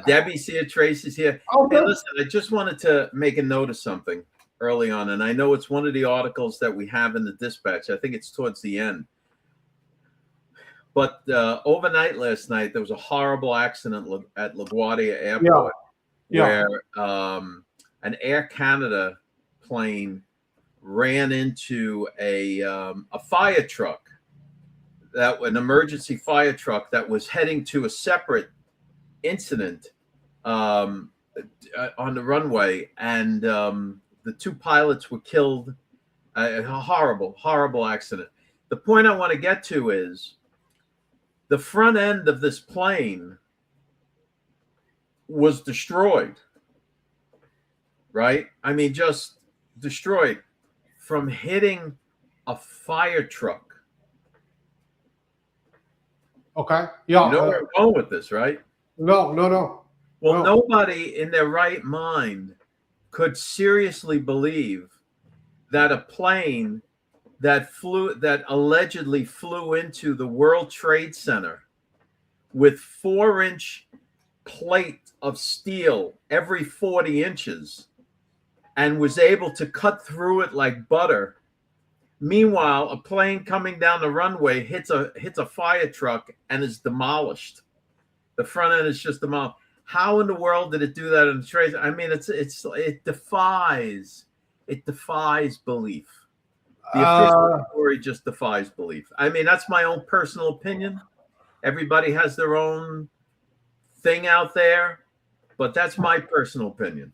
Debbie's here, Tracy's here. Oh, Hey, good. listen, I just wanted to make a note of something early on, and I know it's one of the articles that we have in the dispatch. I think it's towards the end. But overnight last night, there was a horrible accident at LaGuardia Airport where an Air Canada plane ran into a fire truck, an emergency fire truck that was heading to a separate incident on the runway, and the two pilots were killed. A horrible, horrible accident. The point I want to get to is the front end of this plane was destroyed, right? I mean, just destroyed from hitting a fire truck. Okay. Yeah. You know where I'm going with this, right? No. Well, nobody in their right mind could seriously believe that a plane that allegedly flew into the World Trade Center with 4-inch plate of steel every 40 inches and was able to cut through it like butter. Meanwhile, a plane coming down the runway hits a fire truck and is demolished. The front end is just demolished. How in the world did it do that in the trade? I mean, it defies belief. The official story just defies belief. I mean, that's my own personal opinion. Everybody has their own thing out there, but that's my personal opinion.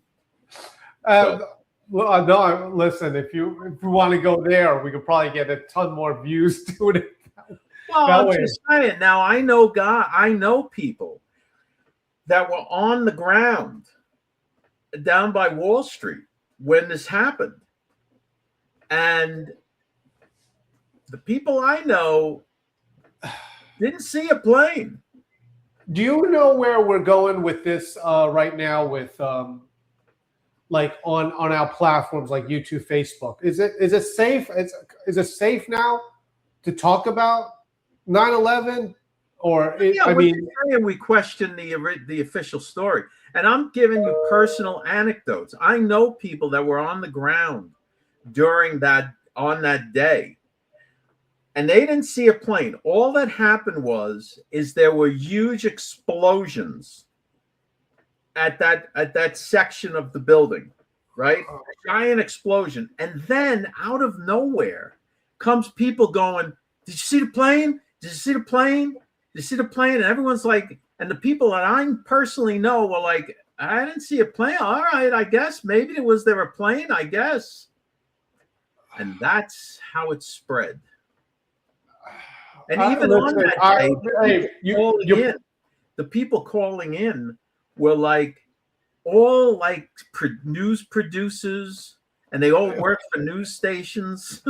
Well, no, listen, if you want to go there, we could probably get a ton more views to it. Well, I'm just saying. Now, I know people that were on the ground down by Wall Street when this happened. And the people I know didn't see a plane. Do you know where we're going with this right now with like on our platforms like YouTube, Facebook? Is it safe? Is it safe now to talk about 9/11? Or we question the official story, and I'm giving you personal anecdotes. I know people that were on the ground on that day, and they didn't see a plane. All that happened is there were huge explosions at that section of the building, right? A giant explosion, and then out of nowhere comes people going, "Did you see the plane? Did you see the plane? You see the plane?" And everyone's like, and the people that I personally know were like, "I didn't see a plane. All right, I guess maybe there a plane, I guess." And that's how it spread. And even on that day, the people calling in were like all like news producers, and they all work for news stations.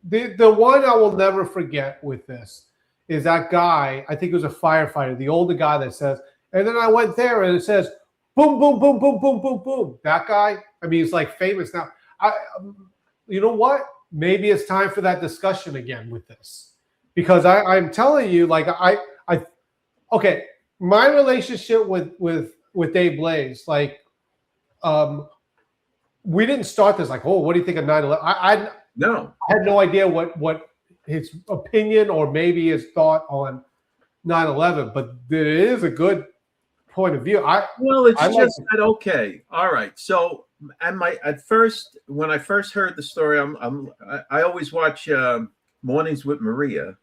The one I will never forget with this is that guy, I think it was a firefighter, the older guy that says, and then I went there and it says, boom, boom, boom, boom, boom, boom, boom. That guy, I mean, he's like famous now. You know what? Maybe it's time for that discussion again with this. Because I'm telling you, like, okay, my relationship with Dave Blaze, like, we didn't start this like, oh, what do you think of 9/11? I had no idea what his opinion or maybe his thought on 9/11, but there is a good point of view. Okay, all right. So, when I first heard the story, I always watch Mornings with Maria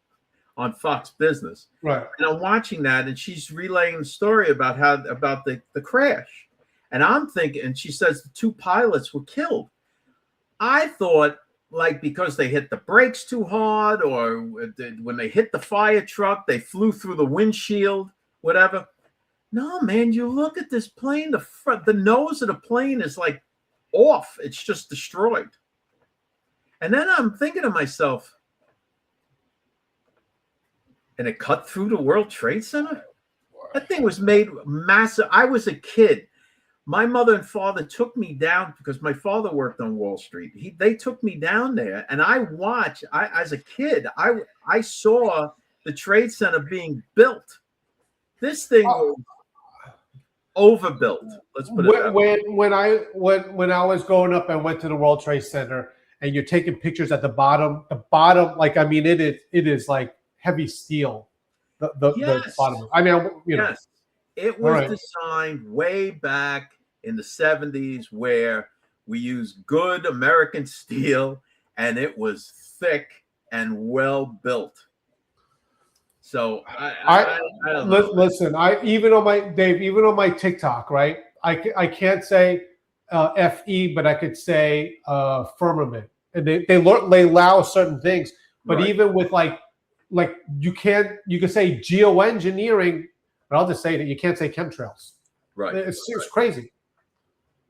on Fox Business, right? And I'm watching that, and she's relaying the story about the crash, and I'm thinking, and she says the two pilots were killed. I thought, like, because they hit the brakes too hard, or when they hit the fire truck, they flew through the windshield, whatever. No, man, you look at this plane, the nose of the plane is like off. It's just destroyed. And then I'm thinking to myself, and it cut through the World Trade Center? That thing was made massive. I was a kid. My mother and father took me down because my father worked on Wall Street. They took me down there, and I watched. As a kid, I saw the Trade Center being built. This thing, overbuilt. Let's put it that way. When I was growing up and went to the World Trade Center, and you're taking pictures at the bottom, like, I mean, it is like heavy steel. The bottom. I mean, you know. Yes. It was designed way back in the 70s where we used good American steel, and it was thick and well built. So I don't know. Listen, even on my TikTok, right? I can't say FE, but I could say firmament, and they allow certain things. But even with like you can say geoengineering, but I'll just say that you can't say chemtrails. Right. It's crazy.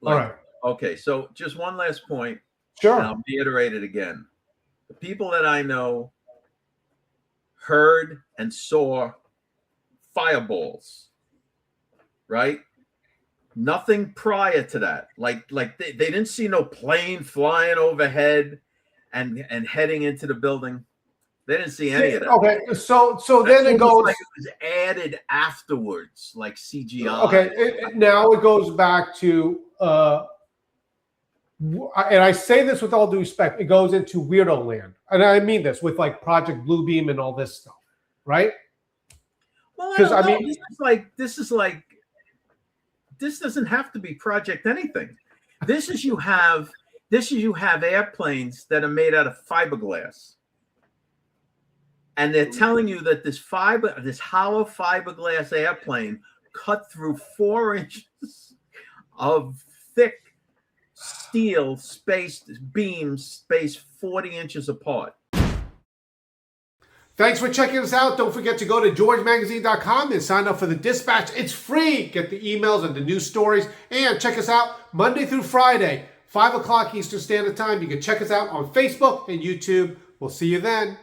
All right. Okay, so just one last point. Sure. And I'll reiterate it again. The people that I know heard and saw fireballs, right? Nothing prior to that. Like they didn't see no plane flying overhead and heading into the building. They didn't see any of that. Okay, so then it goes. Like it was added afterwards, like CGI. Okay, now it goes back to, and I say this with all due respect, it goes into weirdo land, and I mean this with like Project Bluebeam and all this stuff, right? Well, because I mean, this doesn't have to be Project anything. This is you have airplanes that are made out of fiberglass. And they're telling you that this hollow fiberglass airplane cut through 4 inches of thick steel beams spaced 40 inches apart. Thanks for checking us out. Don't forget to go to georgemagazine.com and sign up for the Dispatch. It's free. Get the emails and the news stories. And check us out Monday through Friday, 5 o'clock Eastern Standard Time. You can check us out on Facebook and YouTube. We'll see you then.